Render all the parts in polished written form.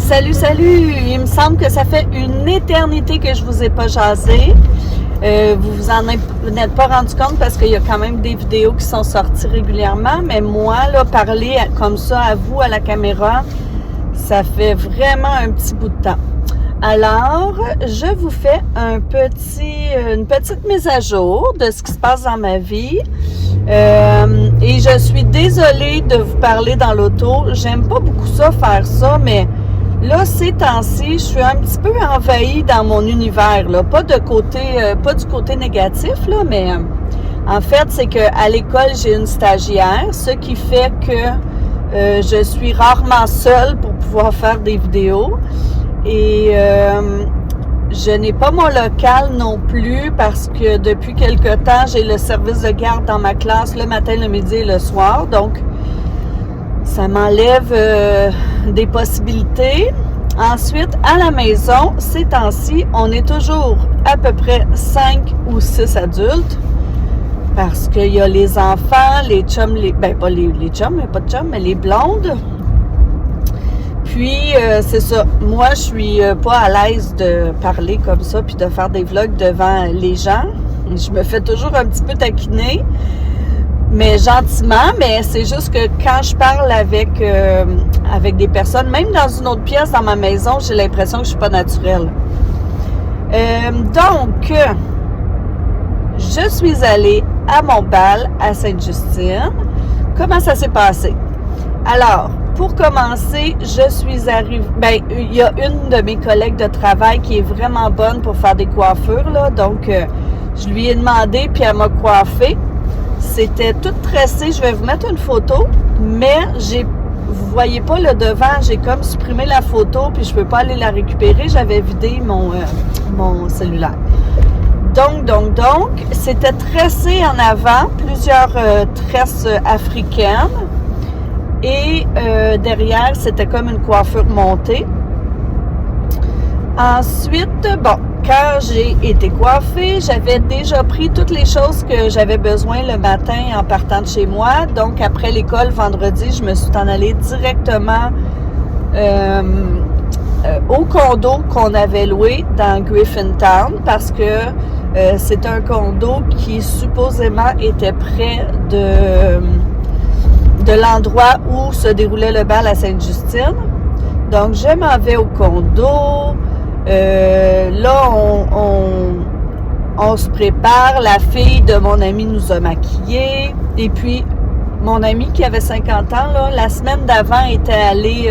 Salut, salut! Il me semble que ça fait une éternité que je vous ai pas jasé. Vous en êtes pas rendu compte parce qu'il y a quand même des vidéos qui sont sorties régulièrement, mais moi, là, parler comme ça à vous, à la caméra, ça fait vraiment un petit bout de temps. Alors, je vous fais une petite mise à jour de ce qui se passe dans ma vie. Et je suis désolée de vous parler dans l'auto. J'aime pas beaucoup ça, faire ça, mais là, ces temps-ci, je suis un petit peu envahie dans mon univers, là. Pas du côté négatif, là, mais en fait, c'est qu'à l'école, j'ai une stagiaire, ce qui fait que je suis rarement seule pour pouvoir faire des vidéos. Et je n'ai pas mon local non plus parce que depuis quelque temps, j'ai le service de garde dans ma classe le matin, le midi et le soir. Donc, ça m'enlève des possibilités. Ensuite, à la maison, ces temps-ci, on est toujours à peu près 5 ou 6 adultes parce qu'il y a les enfants, les chums, pas les chums, mais pas de chums, mais les blondes. Puis, c'est ça. Moi, je suis pas à l'aise de parler comme ça puis de faire des vlogs devant les gens. Je me fais toujours un petit peu taquiner, mais gentiment. Mais c'est juste que quand je parle avec des personnes, même dans une autre pièce dans ma maison, j'ai l'impression que je suis pas naturelle. Donc, je suis allée à mon bal à Sainte-Justine. Comment ça s'est passé? Alors, pour commencer, je suis arrivée... il y a une de mes collègues de travail qui est vraiment bonne pour faire des coiffures, là. Donc, je lui ai demandé, puis elle m'a coiffé. C'était tout tressé. Je vais vous mettre une photo, mais vous voyez pas le devant. J'ai comme supprimé la photo, puis je peux pas aller la récupérer. J'avais vidé mon cellulaire. Donc, c'était tressé en avant, plusieurs tresses africaines. Et derrière, c'était comme une coiffure montée. Ensuite, quand j'ai été coiffée, j'avais déjà pris toutes les choses que j'avais besoin le matin en partant de chez moi. Donc, après l'école, vendredi, je me suis en allée directement au condo qu'on avait loué dans Griffintown parce que c'est un condo qui supposément était près de l'endroit où se déroulait le bal à Sainte-Justine. Donc, je m'en vais au condo. Là, on se prépare. La fille de mon ami nous a maquillés. Et puis, mon ami qui avait 50 ans, là, la semaine d'avant, était allée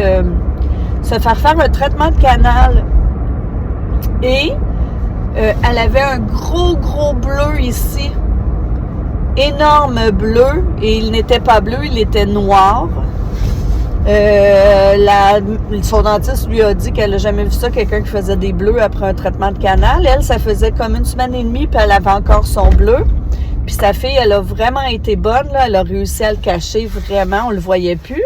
se faire un traitement de canal. Et elle avait un gros bleu ici. Énorme bleu, et il n'était pas bleu, il était noir. Son dentiste lui a dit qu'elle n'a jamais vu ça, quelqu'un qui faisait des bleus après un traitement de canal. Elle, ça faisait comme une semaine et demie, puis elle avait encore son bleu. Puis sa fille, elle a vraiment été bonne, là. Elle a réussi à le cacher, vraiment, on le voyait plus.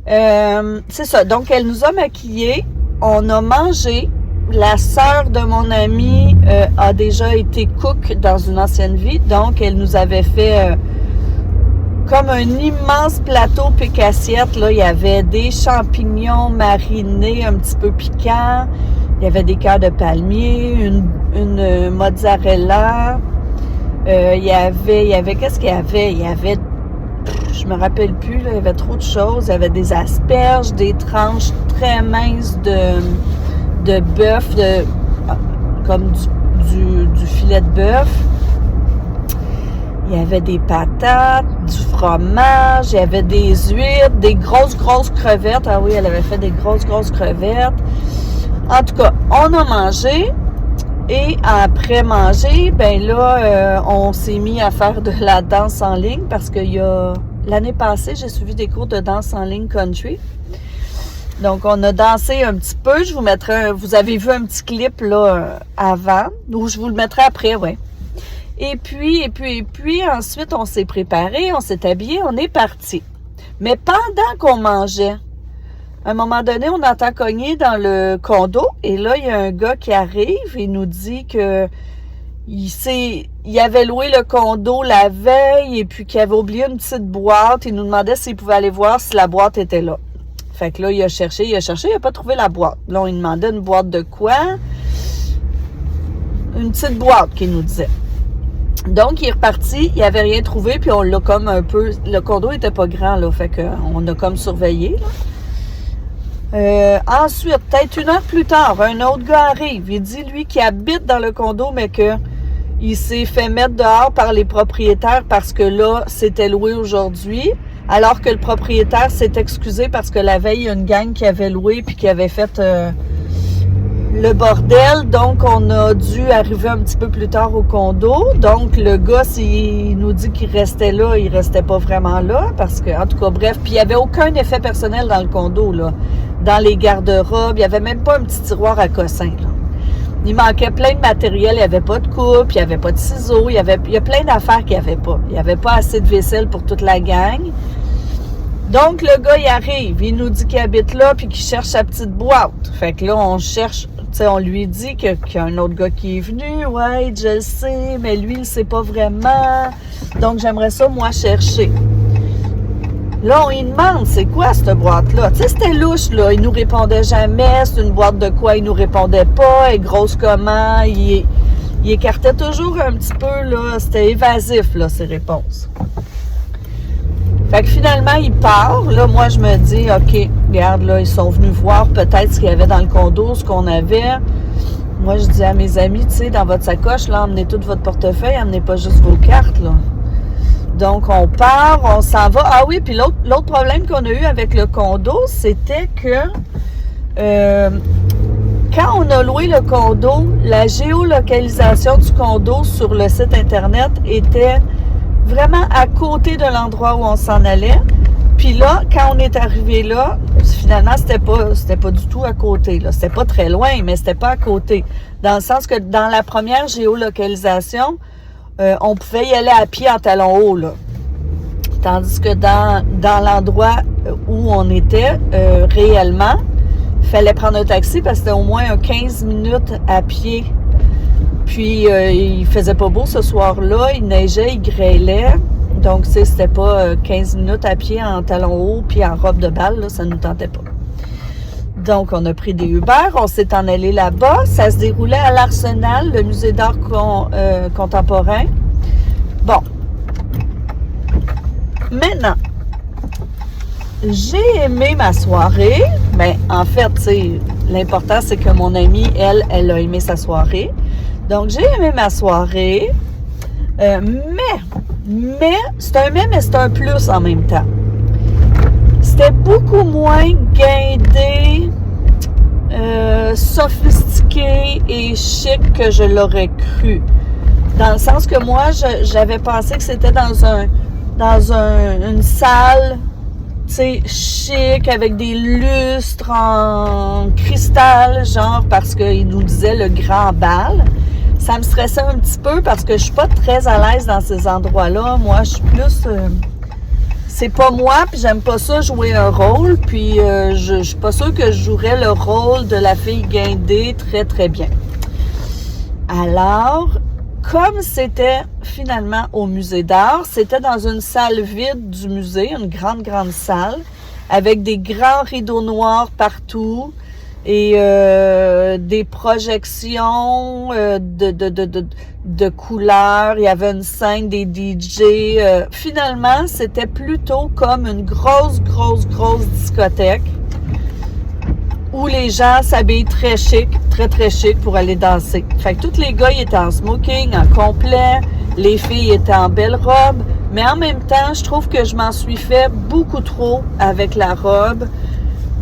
C'est ça, donc elle nous a maquillés, on a mangé. La sœur de mon ami a déjà été cook dans une ancienne vie, donc elle nous avait fait comme un immense plateau pique-assiette. Là, il y avait des champignons marinés un petit peu piquants, il y avait des cœurs de palmier, une mozzarella, il y avait qu'est-ce qu'il y avait? Il y avait, je me rappelle plus, là, il y avait trop de choses. Il y avait des asperges, des tranches très minces de bœuf, comme du filet de bœuf. Il y avait des patates, du fromage, il y avait des huîtres, des grosses crevettes. Ah oui, elle avait fait des grosses crevettes. En tout cas, on a mangé. Et après manger, on s'est mis à faire de la danse en ligne parce que l'année passée, j'ai suivi des cours de danse en ligne country. Donc, on a dansé un petit peu. Je vous mettrai vous avez vu un petit clip, là, avant. Ou je vous le mettrai après, ouais. Et puis, ensuite, on s'est préparé, on s'est habillé, on est parti. Mais pendant qu'on mangeait, à un moment donné, on entend cogner dans le condo. Et là, il y a un gars qui arrive et nous dit que il avait loué le condo la veille et puis qu'il avait oublié une petite boîte. Il nous demandait s'il pouvait aller voir si la boîte était là. Fait que là, il a cherché, il n'a pas trouvé la boîte. Là, on lui demandait une boîte de quoi? Une petite boîte, qu'il nous disait. Donc, il est reparti, il n'avait rien trouvé, puis on l'a comme un peu... Le condo était pas grand, là, fait qu'on a comme surveillé, là. Ensuite, peut-être 1 heure plus tard, un autre gars arrive. Il dit, lui, qu'il habite dans le condo, mais qu'il s'est fait mettre dehors par les propriétaires parce que là, c'était loué aujourd'hui. Alors que le propriétaire s'est excusé parce que la veille, il y a une gang qui avait loué puis qui avait fait le bordel. Donc, on a dû arriver un petit peu plus tard au condo. Donc, le gars, s'il nous dit qu'il restait là, il restait pas vraiment là parce que, en tout cas, bref. Puis, il n'y avait aucun effet personnel dans le condo, là. Dans les garde-robes, il n'y avait même pas un petit tiroir à cossins, là. Il manquait plein de matériel, il n'y avait pas de coupe, il n'y avait pas de ciseaux, il y a plein d'affaires qu'il n'y avait pas. Il n'y avait pas assez de vaisselle pour toute la gang. Donc, le gars, il arrive, il nous dit qu'il habite là puis qu'il cherche sa petite boîte. Fait que là, on cherche, tu sais, on lui dit qu'il y a un autre gars qui est venu. Ouais, je le sais, mais lui, il ne sait pas vraiment. Donc, j'aimerais ça, moi, chercher. Là, on lui demande, c'est quoi cette boîte-là? Tu sais, c'était louche, là. Il nous répondait jamais. C'est une boîte de quoi? Il nous répondait pas. Elle est grosse comment? Il écartait toujours un petit peu, là. C'était évasif, là, ses réponses. Fait que finalement, il part. Là, moi, je me dis, OK, regarde, là, ils sont venus voir peut-être ce qu'il y avait dans le condo, ce qu'on avait. Moi, je dis à mes amis, tu sais, dans votre sacoche, là, emmenez tout votre portefeuille, emmenez pas juste vos cartes, là. Donc, on part, on s'en va. Ah oui, puis l'autre problème qu'on a eu avec le condo, c'était que quand on a loué le condo, la géolocalisation du condo sur le site Internet était vraiment à côté de l'endroit où on s'en allait. Puis là, quand on est arrivé là, finalement, c'était pas du tout à côté, là. C'était pas très loin, mais c'était pas à côté. Dans le sens que dans la première géolocalisation, on pouvait y aller à pied en talons hauts, là. Tandis que dans l'endroit où on était réellement, il fallait prendre un taxi parce que c'était au moins 15 minutes à pied. Puis, il faisait pas beau ce soir-là, il neigeait, il grêlait. Donc, c'était pas 15 minutes à pied en talons hauts puis en robe de bal, là, ça nous tentait pas. Donc, on a pris des Uber, on s'est en allé là-bas. Ça se déroulait à l'Arsenal, le musée d'art contemporain. Bon. Maintenant, j'ai aimé ma soirée. Ben, en fait, tu sais, l'important, c'est que mon amie, elle a aimé sa soirée. Donc, j'ai aimé ma soirée. Mais, c'est un mais c'est un plus en même temps. C'était beaucoup moins guindé, sophistiqué et chic que je l'aurais cru. Dans le sens que moi, j'avais pensé que c'était dans une salle, tu sais, chic, avec des lustres en cristal, genre, parce qu'il nous disait le grand bal. Ça me stressait un petit peu parce que je suis pas très à l'aise dans ces endroits-là. Moi, je suis plus... c'est pas moi, puis j'aime pas ça jouer un rôle, puis je suis pas sûre que je jouerais le rôle de la fille guindée très, très bien. Alors, comme c'était finalement au musée d'art, c'était dans une salle vide du musée, une grande, grande salle, avec des grands rideaux noirs partout et des projections de couleurs. Il y avait une scène des DJ. Finalement, c'était plutôt comme une grosse, grosse, grosse discothèque où les gens s'habillent très chic, très, très chic pour aller danser. Fait que tous les gars, ils étaient en smoking, en complet. Les filles étaient en belle robe. Mais en même temps, je trouve que je m'en suis fait beaucoup trop avec la robe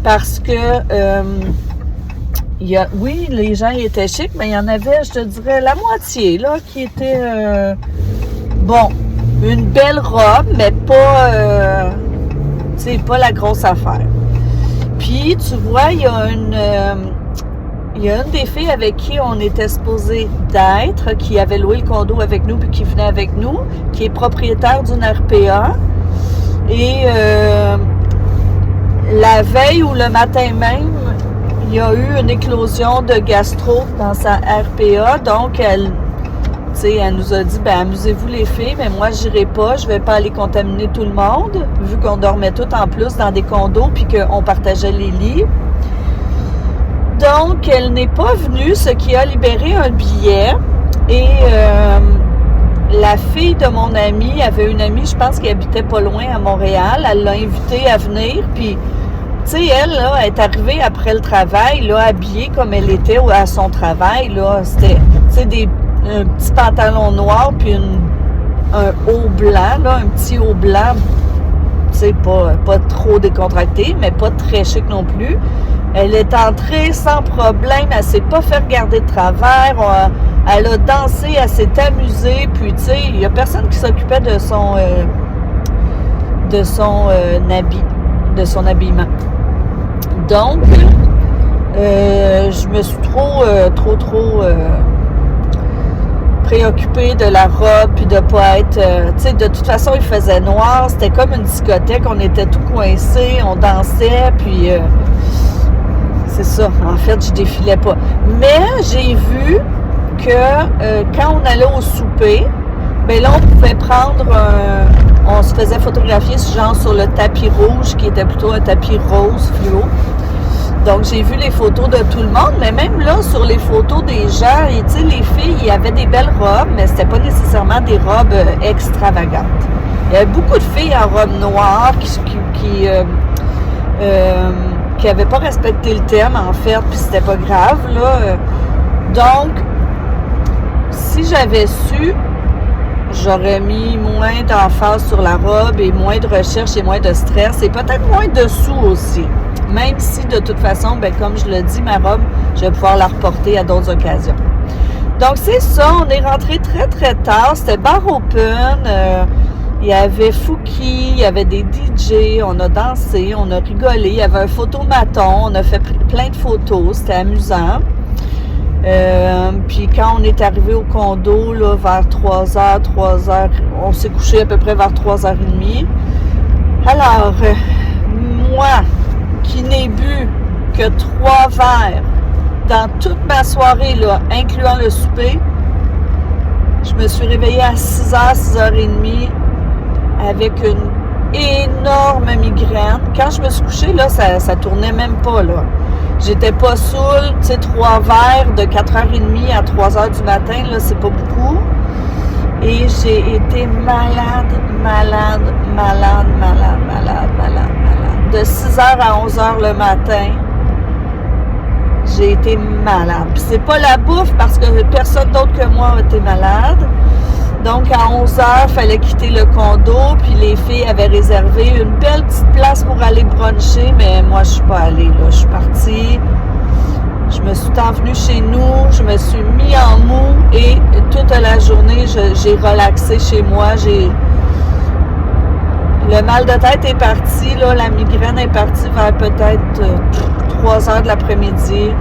parce que, oui, les gens ils étaient chics, mais il y en avait, je te dirais, la moitié, là, qui était, bon, une belle robe, mais pas, tu sais, pas la grosse affaire. Puis, tu vois, il y a une des filles avec qui on était supposé d'être, qui avait loué le condo avec nous, puis qui venait avec nous, qui est propriétaire d'une RPA. Et la veille ou le matin même, il y a eu une éclosion de gastro dans sa RPA. Donc, Tu sais, elle nous a dit, ben amusez-vous les filles, mais moi j'irai pas, je vais pas aller contaminer tout le monde, vu qu'on dormait toutes en plus dans des condos puis qu'on partageait les lits. Donc, elle n'est pas venue, ce qui a libéré un billet. Et la fille de mon amie avait une amie, je pense, qui habitait pas loin à Montréal. Elle l'a invitée à venir, puis tu sais, elle, là, elle est arrivée après le travail, là, habillée comme elle était à son travail, là. C'était, tu sais, un petit pantalon noir, puis un haut blanc, là, un petit haut blanc, tu sais, pas trop décontracté, mais pas très chic non plus. Elle est entrée sans problème, elle s'est pas fait regarder de travers, elle a dansé, elle s'est amusée, puis tu sais, il y a personne qui s'occupait de son habit, de son habillement. Donc, je me suis trop préoccupée de la robe, puis de pas être... tu sais, de toute façon, il faisait noir, c'était comme une discothèque, on était tout coincés, on dansait, puis... c'est ça, en fait, je défilais pas. Mais j'ai vu que quand on allait au souper, ben là, on pouvait prendre on se faisait photographier genre sur le tapis rouge, qui était plutôt un tapis rose fluo. Donc, j'ai vu les photos de tout le monde, mais même là, sur les photos des gens, tu sais, les filles, il y avait des belles robes, mais c'était pas nécessairement des robes extravagantes. Il y avait beaucoup de filles en robe noire qui n'avaient pas respecté le thème, en fait, puis c'était pas grave, là. Donc, si j'avais su, j'aurais mis moins d'emphase sur la robe et moins de recherche et moins de stress et peut-être moins de sous aussi. Même si, de toute façon, ben, comme je le dis, ma robe, je vais pouvoir la reporter à d'autres occasions. Donc, c'est ça, on est rentré très, très tard. C'était bar open. Il y avait Fouki, il y avait des DJ, on a dansé, on a rigolé, il y avait un photomaton, on a fait plein de photos, c'était amusant. Puis quand on est arrivé au condo, là, vers 3h, on s'est couché à peu près vers 3h30. Alors, moi, qui n'ai bu que 3 verres dans toute ma soirée, là, incluant le souper, je me suis réveillée à 6h, 6h30, avec une énorme migraine. Quand je me suis couchée, là, ça tournait même pas, là. J'étais pas saoule, tu sais, 3 verres de 4h30 à 3h du matin, là, c'est pas beaucoup. Et j'ai été malade. De 6h à 11h le matin, j'ai été malade. Puis c'est pas la bouffe, parce que personne d'autre que moi a été malade. Donc, à 11h, il fallait quitter le condo, puis les filles avaient réservé une belle petite place pour aller bruncher, mais moi, je suis pas allée, là. Je suis partie, je me suis envenue chez nous, je me suis mis en mou, et toute la journée, j'ai relaxé chez moi. Le mal de tête est parti, là, la migraine est partie vers peut-être 3h de l'après-midi.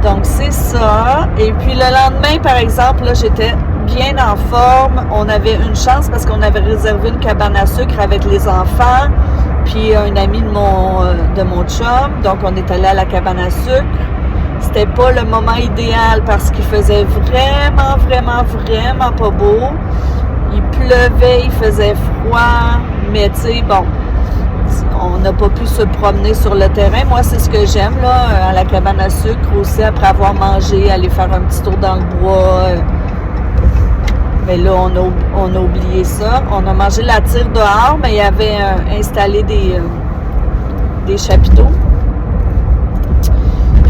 Donc, c'est ça. Et puis, le lendemain, par exemple, là, j'étais bien en forme. On avait une chance parce qu'on avait réservé une cabane à sucre avec les enfants, puis un ami de mon chum. Donc, on est allé à la cabane à sucre. C'était pas le moment idéal parce qu'il faisait vraiment pas beau. Il pleuvait, il faisait froid, mais tu sais, bon, on n'a pas pu se promener sur le terrain. Moi, c'est ce que j'aime, là, à la cabane à sucre aussi, après avoir mangé, aller faire un petit tour dans le bois. Mais là, on a oublié ça. On a mangé la tire dehors, mais il y avait installé des chapiteaux.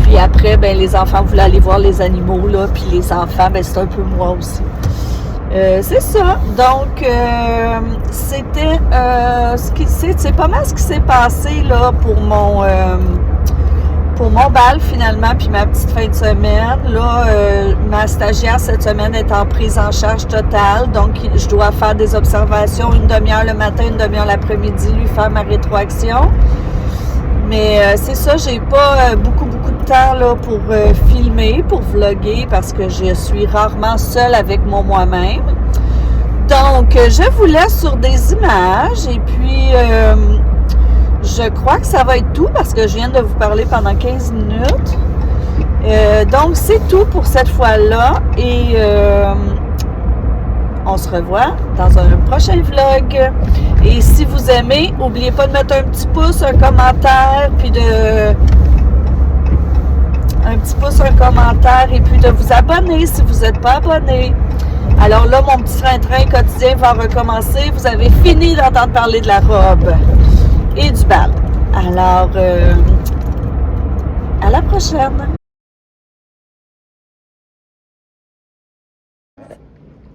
Puis après, ben les enfants voulaient aller voir les animaux, là, puis les enfants, ben c'est un peu moi aussi. C'est ça. Donc, c'était c'est pas mal ce qui s'est passé là pour mon bal finalement, puis ma petite fin de semaine. Là, ma stagiaire cette semaine est en prise en charge totale, donc je dois faire des observations, une demi-heure le matin, une demi-heure l'après-midi, lui faire ma rétroaction. Mais c'est ça, j'ai pas beaucoup de temps là pour filmer, pour vlogger, parce que je suis rarement seule avec moi-même. Donc, je vous laisse sur des images et puis je crois que ça va être tout parce que je viens de vous parler pendant 15 minutes. Donc, c'est tout pour cette fois-là. Et on se revoit dans un prochain vlog. Et si vous aimez, n'oubliez pas de mettre un petit pouce, un commentaire, puis un petit pouce, un commentaire, et puis de vous abonner si vous n'êtes pas abonné. Alors là, mon petit train-train quotidien va recommencer. Vous avez fini d'entendre parler de la robe et du bal. Alors, à la prochaine!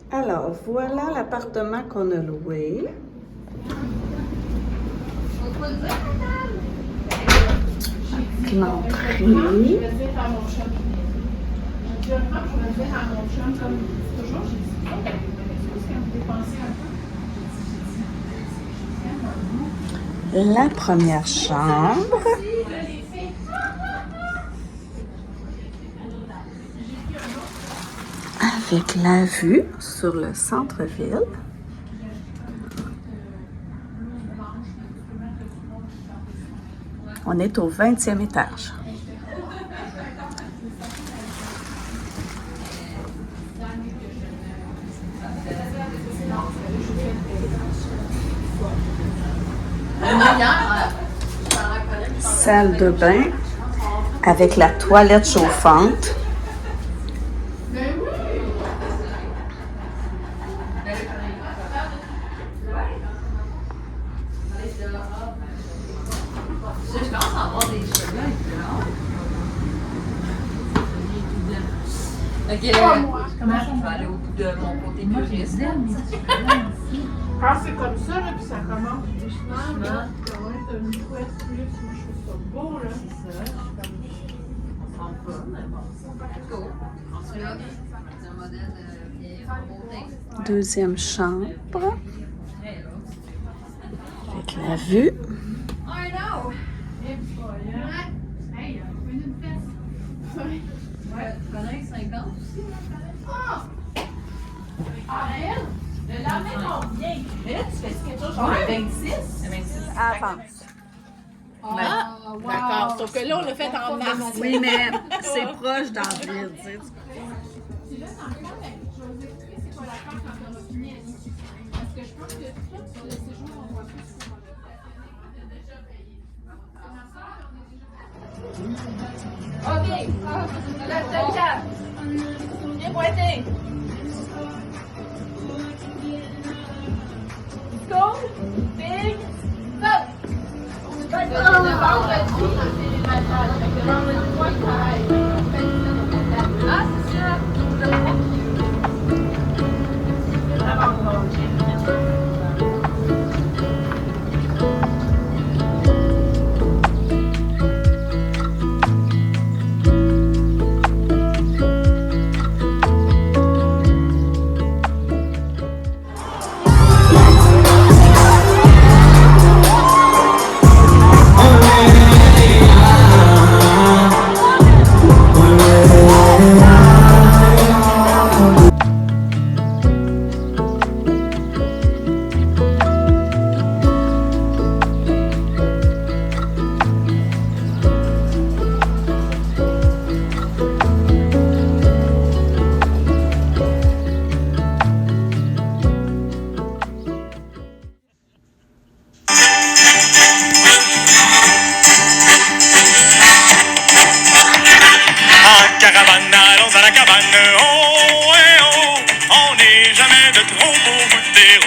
Alors, voilà l'appartement qu'on a loué. Avec l'entrée. La première chambre. Avec la vue sur le centre-ville. On est au 20e étage. Salle de bain avec la toilette chauffante. Ok, comment je vais aller au bout de mon côté puriste? Quand c'est comme ça, là, puis ça commence doucement, là, ça va être une couette plus. Moi, je trouve ça beau, là. C'est ça, on sent pas, mais bon, c'est pas cool. Ensuite, c'est un modèle de vieille beauté. Deuxième chambre. Avec la vue. I know! Et voilà. Hey, on fait une fesse. Ouais, tu connais 50 aussi? Ah! Ah, elle? Le lendemain, combien? Mais là, tu fais quelque chose genre le 26? Avance. Ah, wow. D'accord. Sauf que là, on l'a fait en mars. Oui, mais c'est proche d'André, tu sais. Puis là, dans le cas, ben, je vais vous expliquer c'est quoi la carte quand on aura fini, Annie. Parce que je pense que tout le séjour, on va plus sur le déjà payé. OK. Là, c'est le cap. Bien pointé. Go. Big. Stop. Le vendredi, c'est les matchs. Fait que le vendredi, moi, je travaille. Ah, c'est ça. Vraiment bon. Caravane, allons à la cabane, oh, eh, oh. On n'est jamais de trop pour goûter au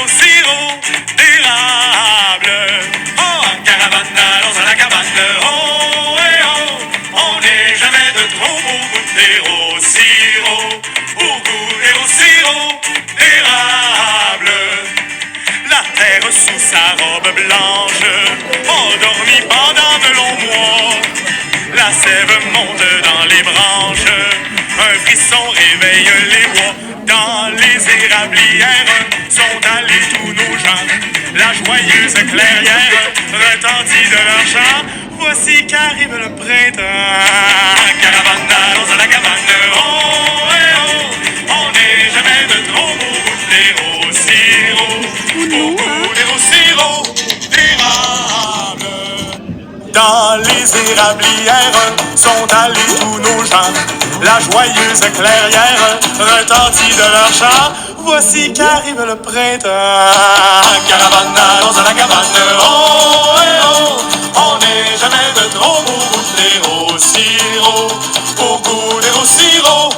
sirop, d'érable. Oh, caravane, allons à la cabane, oh, eh, oh. On n'est jamais de trop pour goûter au sirop, d'érable. La terre sous sa robe blanche, endormie pendant de longs mois. La sève monte dans les branches, un frisson réveille les bois. Dans les érablières sont allés tous nos gens. La joyeuse clairière retentit de leur chant. Voici qu'arrive le printemps. Caravane, allons à la cabane, oh, eh, oh. On n'est jamais de trop pour goûter au sirop, d'érable. Dans les érablières sont allés tous nos gens. La joyeuse clairière retentit de leur chant. Voici qu'arrive le printemps. Caravane dans la cabane. Oh, eh, oh, on n'est jamais de trop pour goûter au sirop. Pour goûter au sirop.